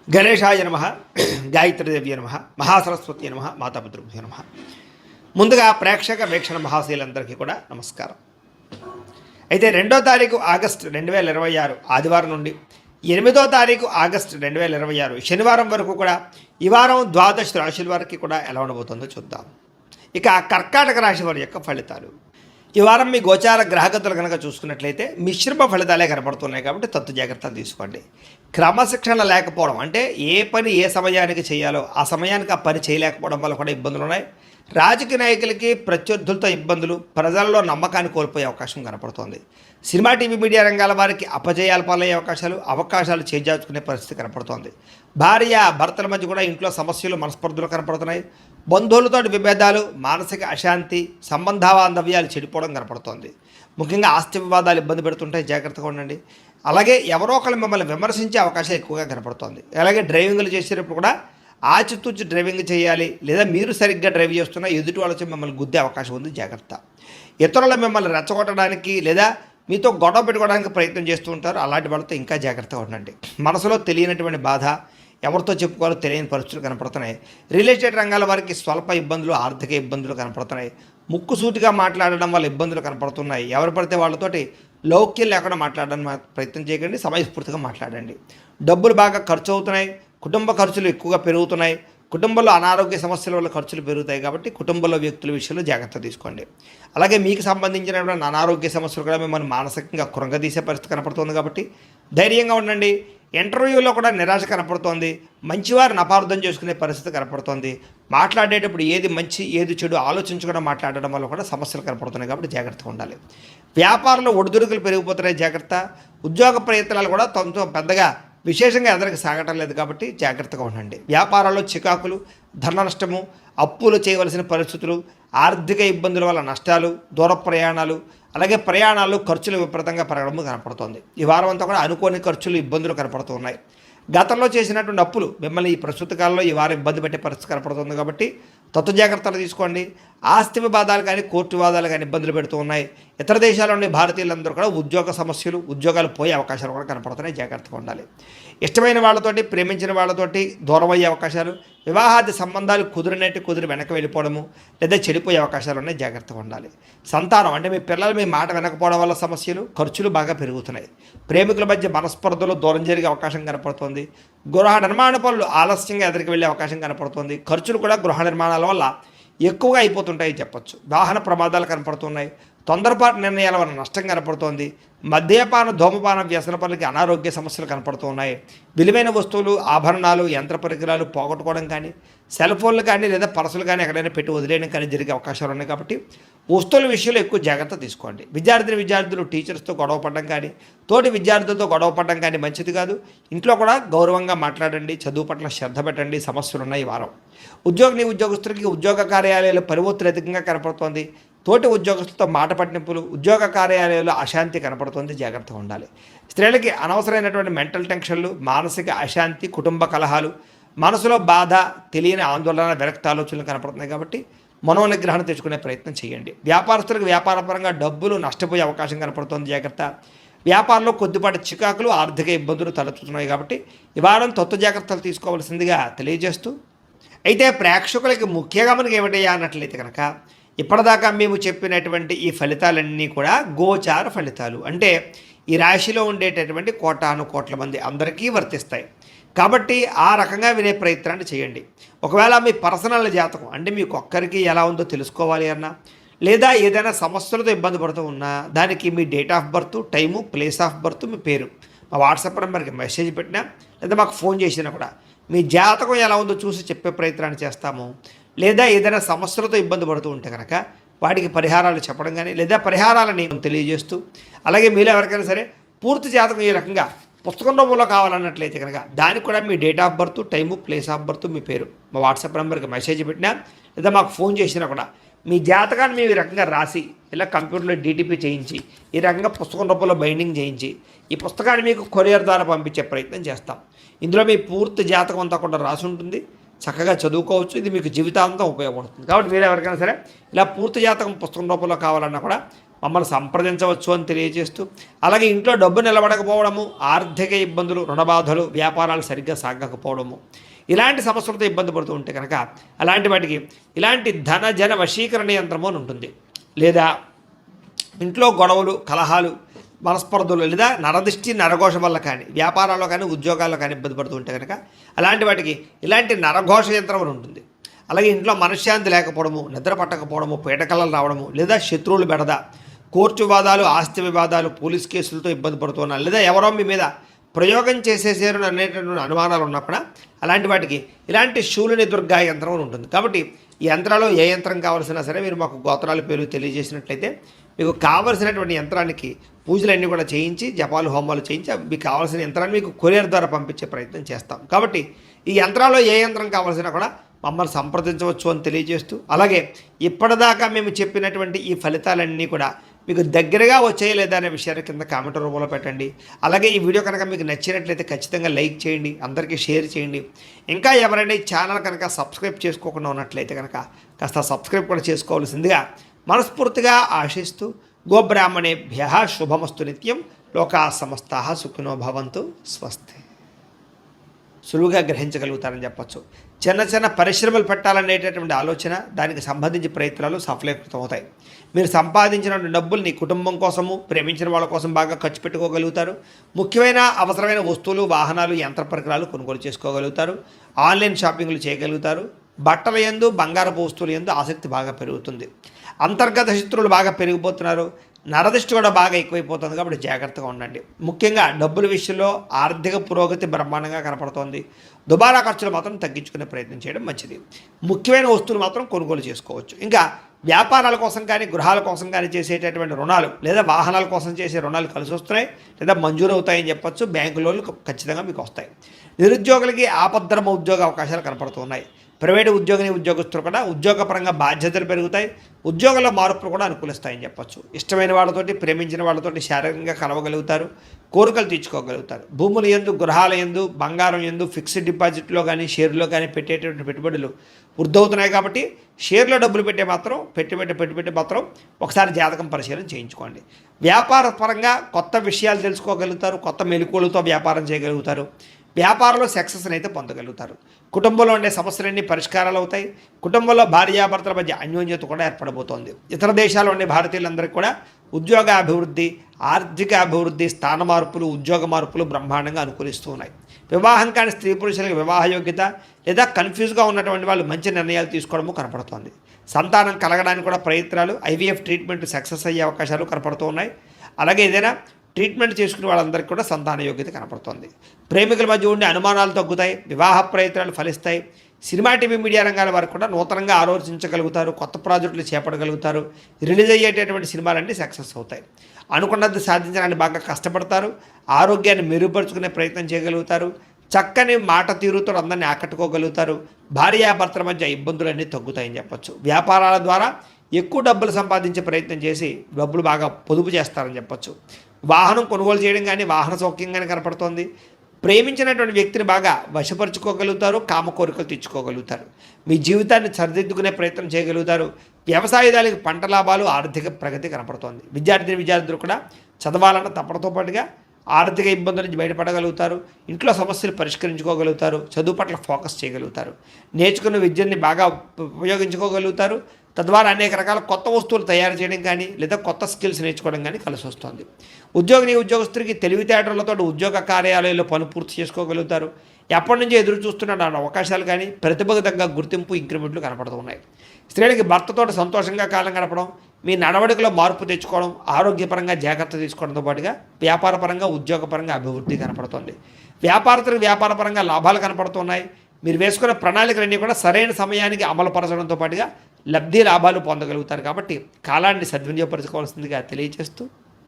గణేశాయ నమ, గాయత్రీదేవ్య నమ, మహాసరస్వతి నమ, మాతాపితృభ్యో నమ. ముందుగా ప్రేక్షక వీక్షణ మహాశీలందరికీ కూడా నమస్కారం. అయితే 2వ తారీఖు ఆగస్టు 2026 ఆదివారం నుండి 8వ తారీఖు ఆగస్టు 2026 శనివారం వరకు కూడా ఈ వారం ద్వాదశ రాశుల వారికి కూడా ఎలా ఉండబోతుందో చూద్దాం. ఇక కర్కాటక రాశి వారి యొక్క ఫలితాలు. ఈ వారం మీ గోచార గ్రహగతులు కనుక చూసుకున్నట్లయితే మిశ్రమ ఫలితాలే కనపడుతున్నాయి కాబట్టి తత్తు జాగ్రత్తలు తీసుకోండి. క్రమశిక్షణ లేకపోవడం అంటే ఏ పని ఏ సమయానికి చేయాలో ఆ సమయానికి ఆ పని చేయలేకపోవడం వల్ల కూడా ఇబ్బందులు ఉన్నాయి. రాజకీయ నాయకులకి ప్రత్యర్థులతో ఇబ్బందులు, ప్రజల్లో నమ్మకాన్ని కోల్పోయే అవకాశం కనపడుతోంది. సినిమా టీవీ మీడియా రంగాల వారికి అపజయాలు పాలయ్యే అవకాశాలు చేజార్చుకునే పరిస్థితి కనపడుతోంది. భార్య భర్తల మధ్య కూడా ఇంట్లో సమస్యలు, మనస్పర్ధలు కనపడుతున్నాయి. బంధువులతో విభేదాలు, మానసిక అశాంతి, సంబంధ బాంధవ్యాలు చెడిపోవడం కనపడుతోంది. ముఖ్యంగా ఆస్తి వివాదాలు ఇబ్బంది పెడుతుంటాయి, జాగ్రత్తగా ఉండండి. అలాగే ఎవరో ఒకరు మిమ్మల్ని విమర్శించే అవకాశం ఎక్కువగా కనపడుతోంది. అలాగే డ్రైవింగ్లు చేసేటప్పుడు కూడా ఆచితూచి డ్రైవింగ్ చేయాలి, లేదా మీరు సరిగ్గా డ్రైవ్ చేస్తున్నా ఎదుటి వాళ్ళకి మిమ్మల్ని గుద్దే అవకాశం ఉంది, జాగ్రత్త. ఇతరులు మిమ్మల్ని రెచ్చగొట్టడానికి లేదా మీతో గొడవ పెట్టుకోవడానికి ప్రయత్నం చేస్తూ ఉంటారు, అలాంటి వాళ్ళతో ఇంకా జాగ్రత్తగా ఉండండి. మనసులో తెలియనటువంటి బాధ, ఎవరితో చెప్పుకోవాలో తెలియని పరిస్థితులు కనపడుతున్నాయి. రియల్ ఎస్టేట్ రంగాల వారికి స్వల్ప ఇబ్బందులు, ఆర్థిక ఇబ్బందులు కనపడుతున్నాయి. ముక్కుసూటిగా మాట్లాడడం వల్ల ఇబ్బందులు కనపడుతున్నాయి. ఎవరు పడితే వాళ్ళతోటి లౌక్యం లేకుండా మాట్లాడడానికి ప్రయత్నం చేయకండి, సమయస్ఫూర్తిగా మాట్లాడండి. డబ్బులు బాగా ఖర్చు అవుతున్నాయి, కుటుంబ ఖర్చులు ఎక్కువగా పెరుగుతున్నాయి. కుటుంబంలో అనారోగ్య సమస్యల వల్ల ఖర్చులు పెరుగుతాయి కాబట్టి కుటుంబంలో వ్యక్తుల విషయంలో జాగ్రత్త తీసుకోండి. అలాగే మీకు సంబంధించినటువంటి అనారోగ్య సమస్యలు కూడా మిమ్మల్ని మానసికంగా కృంగదీసే పరిస్థితి కనపడుతుంది కాబట్టి ధైర్యంగా ఉండండి. ఇంటర్వ్యూలో కూడా నిరాశ కనపడుతోంది. మంచివారిని అపార్థం చేసుకునే పరిస్థితి కనపడుతోంది. మాట్లాడేటప్పుడు ఏది మంచి ఏది చెడు ఆలోచించకుండా మాట్లాడడం వల్ల కూడా సమస్యలు కనపడుతున్నాయి కాబట్టి జాగ్రత్తగా ఉండాలి. వ్యాపారంలో ఒడిదుడుకులు పెరిగిపోతున్నాయి, జాగ్రత్త. ఉద్యోగ ప్రయత్నాలు కూడా పెద్దగా విశేషంగా ఎదరికి సాగటం లేదు కాబట్టి జాగ్రత్తగా ఉండండి. వ్యాపారాల్లో చికాకులు, ధన నష్టము, అప్పులు చేయవలసిన పరిస్థితులు, ఆర్థిక ఇబ్బందుల వల్ల నష్టాలు, దూర ప్రయాణాలు, అలాగే ప్రయాణాలు ఖర్చులు విపరీతంగా పెరగడం కనపడుతోంది. ఈ వారం అంతా కూడా అనుకోని ఖర్చులు, ఇబ్బందులు కనపడుతున్నాయి. గతంలో చేసినటువంటి అప్పులు మిమ్మల్ని ఈ ప్రస్తుత కాలంలో ఈ వారం ఇబ్బంది పెట్టే పరిస్థితి కనపడుతుంది కాబట్టి తత్వ జాగ్రత్తలు తీసుకోండి. ఆస్తి వివాదాలు కానీ కోర్టు వివాదాలు కానీ ఇబ్బందులు పెడుతూ ఉన్నాయి. ఇతర దేశాల్లో ఉండే భారతీయులందరూ కూడా ఉద్యోగ సమస్యలు, ఉద్యోగాలు పోయే అవకాశాలు కూడా కనపడుతున్నాయి, జాగ్రత్తగా ఉండాలి. ఇష్టమైన వాళ్ళతోటి, ప్రేమించిన వాళ్ళతోటి దూరం అయ్యే అవకాశాలు, వివాహాది సంబంధాలు కుదిరి వెనక్కి వెళ్ళిపోవడము లేదా చెడిపోయే అవకాశాలు ఉన్నాయి, జాగ్రత్తగా ఉండాలి. సంతానం అంటే మీ పిల్లలు మీ మాట వినకపోవడం వల్ల సమస్యలు, ఖర్చులు బాగా పెరుగుతున్నాయి. ప్రేమికుల మధ్య మనస్పర్ధలు దూరం జరిగే అవకాశం కనపడుతుంది. గృహ నిర్మాణ పనులు ఆలస్యంగా ఎదురికి వెళ్ళే అవకాశం కనపడుతుంది. ఖర్చులు కూడా గృహ నిర్మాణాల వల్ల ఎక్కువగా అయిపోతుంటాయి చెప్పచ్చు. వాహన ప్రమాదాలు కనపడుతున్నాయి. తొందరపాటు నిర్ణయాల వల్ల నష్టం కనపడుతోంది. మద్యపాన, ధూమపాన వ్యసన పనులకి అనారోగ్య సమస్యలు కనపడుతున్నాయి. విలువైన వస్తువులు, ఆభరణాలు, యంత్ర పరికరాలు పోగొట్టుకోవడం కానీ, సెల్ ఫోన్లు కానీ లేదా పర్సులు కానీ ఎక్కడైనా పెట్టి వదిలేయడం కానీ జరిగే అవకాశాలు ఉన్నాయి కాబట్టి వస్తువుల విషయంలో ఎక్కువ జాగ్రత్త తీసుకోండి. విద్యార్థులు టీచర్స్తో గొడవ పడడం కానీ, తోటి విద్యార్థులతో గొడవ పడడం కానీ మంచిది కాదు. ఇంట్లో కూడా గౌరవంగా మాట్లాడండి, చదువు పట్ల శ్రద్ధ పెట్టండి. సమస్యలు ఉన్నాయి ఈ వారం. ఉద్యోగస్తులకి ఉద్యోగ కార్యాలయాలు పరివర్తన అధికంగా కనపడుతోంది. తోటి ఉద్యోగస్తులతో మాట పట్టింపులు, ఉద్యోగ కార్యాలయాల్లో అశాంతి కనపడుతుంది, జాగ్రత్తగా ఉండాలి. స్త్రీలకి అనవసరమైనటువంటి మెంటల్ టెన్షన్లు, మానసిక అశాంతి, కుటుంబ కలహాలు, మనసులో బాధ, తెలియని ఆందోళన, విరక్త ఆలోచనలు కనపడుతున్నాయి కాబట్టి మనోనిగ్రహణ తెచ్చుకునే ప్రయత్నం చేయండి. వ్యాపారస్తులకు వ్యాపారపరంగా డబ్బులు నష్టపోయే అవకాశం కనపడుతుంది, జాగ్రత్త. వ్యాపారంలో కొద్దిపాటి చికాకులు, ఆర్థిక ఇబ్బందులు తలెత్తుతున్నాయి కాబట్టి ఈ వారం తత్వ జాగ్రత్తలు తీసుకోవాల్సిందిగా తెలియజేస్తూ, అయితే ప్రేక్షకులకి ముఖ్యంగా మనకి ఏమిటయ్యా అన్నట్లయితే కనుక ఇప్పటిదాకా మేము చెప్పినటువంటి ఈ ఫలితాలన్నీ కూడా గోచార ఫలితాలు, అంటే ఈ రాశిలో ఉండేటటువంటి కోటాను కోట్ల మంది అందరికీ వర్తిస్తాయి కాబట్టి ఆ రకంగా వినే ప్రయత్నాన్ని చేయండి. ఒకవేళ మీ పర్సనల్ జాతకం అంటే మీకు ఒక్కరికి ఎలా ఉందో తెలుసుకోవాలి అన్నా, లేదా ఏదైనా సమస్యలతో ఇబ్బంది పడుతూ ఉన్నా దానికి మీ date of birth, time, place of birth, మీ పేరు మా వాట్సాప్ నెంబర్కి మెసేజ్ పెట్టినా లేదా మాకు ఫోన్ చేసినా కూడా మీ జాతకం ఎలా ఉందో చూసి చెప్పే ప్రయత్నాన్ని చేస్తాము. లేదా ఏదైనా సమస్యలతో ఇబ్బంది పడుతూ ఉంటే కనుక వాటికి పరిహారాలు చెప్పడం కానీ లేదా పరిహారాలని తెలియజేస్తూ, అలాగే మీలో ఎవరికైనా సరే పూర్తి జాతకం ఈ రకంగా పుస్తకం రూపంలో కావాలన్నట్లయితే కనుక దానికి కూడా మీ date of birth, time, place of birth, మీ పేరు మా వాట్సాప్ నెంబర్కి మెసేజ్ పెట్టినా లేదా మాకు ఫోన్ చేసినా కూడా మీ జాతకాన్ని మేము ఈ రకంగా రాసి ఇలా కంప్యూటర్లో డీటీపీ చేయించి ఈ రకంగా పుస్తకం రూపంలో బైండింగ్ చేయించి ఈ పుస్తకాన్ని మీకు కొరియర్ ద్వారా పంపించే ప్రయత్నం చేస్తాం. ఇందులో మీ పూర్తి జాతకం అంతా కూడా రాసి ఉంటుంది. చక్కగా చదువుకోవచ్చు. ఇది మీకు జీవితాంతం ఉపయోగపడుతుంది. కాబట్టి మీరు ఎవరికైనా సరే ఇలా పూర్తి జాతకం పుస్తకం రూపంలో కావాలన్నా కూడా మమ్మల్ని సంప్రదించవచ్చు అని తెలియజేస్తూ, అలాగే ఇంట్లో డబ్బు నిలబడకపోవడము, ఆర్థిక ఇబ్బందులు, రుణబాధలు, వ్యాపారాలు సరిగ్గా సాగకపోవడము, ఇలాంటి సమస్యలతో ఇబ్బంది పడుతూ ఉంటే కనుక అలాంటి వాటికి ఇలాంటి ధన జన వశీకరణ యంత్రము అని ఉంటుంది. లేదా ఇంట్లో గొడవలు, కలహాలు, మనస్పర్ధలు, లేదా నరదిష్టి నరఘోష వల్ల కానీ వ్యాపారాల్లో కానీ ఉద్యోగాల్లో కానీ ఇబ్బంది పడుతూ ఉంటే కనుక అలాంటి వాటికి ఇలాంటి నరఘోష యంత్రం అని ఉంటుంది. అలాగే ఇంట్లో మనశ్శాంతి లేకపోవడము, నిద్ర పట్టకపోవడము, పీడకలలు రావడము, లేదా శత్రువులు బెడద, కోర్టు వివాదాలు, ఆస్తి వివాదాలు, పోలీస్ కేసులతో ఇబ్బంది పడుతున్నారు, లేదా ఎవరో మీ మీద ప్రయోగం చేసేసారు అనేటటువంటి అనుమానాలు ఉన్నప్పుడు అలాంటి వాటికి ఇలాంటి శూలిని దుర్గా యంత్రం అని ఉంటుంది. కాబట్టి ఈ యంత్రాలు ఏ యంత్రం కావాల్సినా సరే మీరు మాకు గోత్రాల పేరు తెలియజేసినట్లయితే మీకు కావలసినటువంటి యంత్రానికి పూజలన్నీ కూడా చేయించి, జపాలు హోమాలు చేయించి మీకు కావాల్సిన యంత్రాన్ని మీకు కొరియర్ ద్వారా పంపించే ప్రయత్నం చేస్తాం. కాబట్టి ఈ యంత్రాల్లో ఏ యంత్రం కావాల్సినా కూడా మమ్మల్ని సంప్రదించవచ్చు అని తెలియజేస్తూ, అలాగే ఇప్పటిదాకా మేము చెప్పినటువంటి ఈ ఫలితాలన్నీ కూడా మీకు దగ్గరగా వచ్చాయి లేదా అనే విషయాన్ని కింద కామెంట్ రూపంలో పెట్టండి. అలాగే ఈ వీడియో కనుక మీకు నచ్చినట్లయితే ఖచ్చితంగా లైక్ చేయండి, అందరికీ షేర్ చేయండి. ఇంకా ఎవరైనా ఈ ఛానల్ కనుక సబ్స్క్రైబ్ చేసుకోకుండా ఉన్నట్లయితే కనుక కాస్త సబ్స్క్రైబ్ కూడా చేసుకోవాల్సిందిగా మనస్ఫూర్తిగా ఆశిస్తూ, గోబ్రాహ్మణేభ్యః శుభమస్తు నిత్యం, లోకా సమస్తాః సుఖినో భవంతు, స్వస్తి. సులువుగా గ్రహించగలుగుతారని చెప్పచ్చు. చిన్న చిన్న పరిశ్రమలు పెట్టాలనేటటువంటి ఆలోచన, దానికి సంబంధించి ప్రయత్నాలు సఫలీకృతం అవుతాయి. మీరు సంపాదించిన డబ్బుల్ని కుటుంబం కోసము, ప్రేమించిన వాళ్ళ కోసం బాగా ఖర్చు పెట్టుకోగలుగుతారు. ముఖ్యమైన అవసరమైన వస్తువులు, వాహనాలు, యంత్ర పరికరాలు కొనుగోలు చేసుకోగలుగుతారు. ఆన్లైన్ షాపింగ్లు చేయగలుగుతారు. బట్టల యందు, బంగారపు వస్తువుల యందు ఆసక్తి బాగా పెరుగుతుంది. అంతర్గత శత్రువులు బాగా పెరిగిపోతున్నారు. నరదిష్టి కూడా బాగా ఎక్కువైపోతుంది. కాబట్టి జాగ్రత్తగా ఉండండి. ముఖ్యంగా డబ్బుల విషయంలో ఆర్థిక పురోగతి బ్రహ్మాండంగా కనపడుతోంది. దుబారా ఖర్చులు మాత్రం తగ్గించుకునే ప్రయత్నం చేయడం మంచిది. ముఖ్యమైన వస్తువులు మాత్రం కొనుగోలు చేసుకోవచ్చు. ఇంకా వ్యాపారాల కోసం కానీ, గృహాల కోసం కానీ చేసేటటువంటి రుణాలు, లేదా వాహనాల కోసం చేసే రుణాలు కలిసి వస్తున్నాయి, లేదా మంజూరు అవుతాయని చెప్పచ్చు. బ్యాంకు లోన్లు ఖచ్చితంగా మీకు వస్తాయి. నిరుద్యోగులకి ఆపద్ధర్మ ఉద్యోగ అవకాశాలు కనపడుతున్నాయి. ప్రైవేటు ఉద్యోగస్తులు కూడా ఉద్యోగపరంగా బాధ్యతలు పెరుగుతాయి. ఉద్యోగంలో మార్పులు కూడా అనుకూలిస్తాయని చెప్పచ్చు. ఇష్టమైన వాళ్ళతోటి, ప్రేమించిన వాళ్ళతోటి శారీరకంగా కలవగలుగుతారు. కోరికలు తీర్చుకోగలుగుతారు. భూముల యందు, గృహాల యందు, బంగారం యందు, ఫిక్స్డ్ డిపాజిట్లో కానీ, షేర్లో కానీ పెట్టేటువంటి పెట్టుబడులు వృద్ధవుతున్నాయి. కాబట్టి షేర్లో డబ్బులు పెట్టుబడి మాత్రం ఒకసారి జాతకం పరిశీలన చేయించుకోండి. వ్యాపార పరంగా కొత్త విషయాలు తెలుసుకోగలుగుతారు. కొత్త మెలకువలతో వ్యాపారం చేయగలుగుతారు. వ్యాపారంలో సక్సెస్ని అయితే పొందగలుగుతారు. కుటుంబంలో ఉండే సమస్యలన్నీ పరిష్కారాలు అవుతాయి. కుటుంబంలో భార్యాభర్తల మధ్య అన్యోన్యత కూడా ఏర్పడబోతోంది. ఇతర దేశాల్లో ఉండే భారతీయులందరికీ కూడా ఉద్యోగ అభివృద్ధి, ఆర్థిక అభివృద్ధి, స్థాన మార్పులు, ఉద్యోగ మార్పులు బ్రహ్మాండంగా అనుకూలిస్తూ ఉన్నాయి. వివాహం కాని స్త్రీ పురుషులకు వివాహ యోగ్యత, లేదా కన్ఫ్యూజ్గా ఉన్నటువంటి వాళ్ళు మంచి నిర్ణయాలు తీసుకోవడము కనపడుతోంది. సంతానం కలగడానికి కూడా ప్రయత్నాలు, ఐవీఎఫ్ ట్రీట్మెంట్ సక్సెస్ అయ్యే అవకాశాలు కనపడుతూ ఉన్నాయి. అలాగే ఏదైనా ట్రీట్మెంట్ చేసుకునే వాళ్ళందరికీ కూడా సంతాన యోగ్యత కనపడుతుంది. ప్రేమికుల మధ్య ఉండే అనుమానాలు తగ్గుతాయి. వివాహ ప్రయత్నాలు ఫలిస్తాయి. సినిమా, టీవీ, మీడియా రంగాల వారు కూడా నూతనంగా ఆలోచించగలుగుతారు. కొత్త ప్రాజెక్టులు చేపట్టగలుగుతారు. రిలీజ్ అయ్యేటటువంటి సినిమాలన్నీ సక్సెస్ అవుతాయి. అనుకున్నది సాధించడానికి బాగా కష్టపడతారు. ఆరోగ్యాన్ని మెరుగుపరుచుకునే ప్రయత్నం చేయగలుగుతారు. చక్కని మాట తీరుతో అందరినీ ఆకట్టుకోగలుగుతారు. భార్యాభర్తల మధ్య ఇబ్బందులన్నీ తగ్గుతాయని చెప్పచ్చు. వ్యాపారాల ద్వారా ఎక్కువ డబ్బులు సంపాదించే ప్రయత్నం చేసి డబ్బులు బాగా పొదుపు చేస్తారని చెప్పచ్చు. వాహనం కొనుగోలు చేయడం కానీ, వాహన సౌఖ్యం కానీ కనపడుతోంది. ప్రేమించినటువంటి వ్యక్తిని బాగా వశపరుచుకోగలుగుతారు. కామ కోరికలు తెచ్చుకోగలుగుతారు. మీ జీవితాన్ని సరిదిద్దుకునే ప్రయత్నం చేయగలుగుతారు. వ్యవసాయదారులకు పంట లాభాలు, ఆర్థిక ప్రగతి కనపడుతోంది. విద్యార్థులు కూడా చదవాలన్న తప్పడంతో పాటుగా ఆర్థిక ఇబ్బందుల నుంచి బయటపడగలుగుతారు. ఇంట్లో సమస్యలు పరిష్కరించుకోగలుగుతారు. చదువు పట్ల ఫోకస్ చేయగలుగుతారు. నేర్చుకున్న విద్యని బాగా ఉపయోగించుకోగలుగుతారు. తద్వారా అనేక రకాల కొత్త వస్తువులు తయారు చేయడం కానీ, లేదా కొత్త స్కిల్స్ నేర్చుకోవడం కానీ కలిసి వస్తుంది. ఉద్యోగస్తుడికి తెలివితేటలతో ఉద్యోగ కార్యాలయాల్లో పనులు పూర్తి చేసుకోగలుగుతారు. ఎప్పటి నుంచో ఎదురు చూస్తున్న అవకాశాలు కానీ, ప్రతిభకు తగ్గ గుర్తింపు, ఇంక్రిమెంట్లు కనపడుతూ ఉన్నాయి. స్త్రీలకి భర్తతో సంతోషంగా కాలం గడపడం, మీ నడవడికలో మార్పు తెచ్చుకోవడం, ఆరోగ్యపరంగా జాగ్రత్త తీసుకోవడంతో పాటుగా వ్యాపారపరంగా, ఉద్యోగపరంగా అభివృద్ధి కనపడుతుంది. వ్యాపారపరంగా లాభాలు కనపడుతున్నాయి. మీరు వేసుకున్న ప్రణాళికలన్నీ కూడా సరైన సమయానికి అమలుపరచడంతో పాటుగా లబ్ధి లాభాలు పొందగలుగుతారు. కాబట్టి కాలాన్ని సద్వినియోగపరచుకోవాల్సిందిగా తెలియజేస్తూ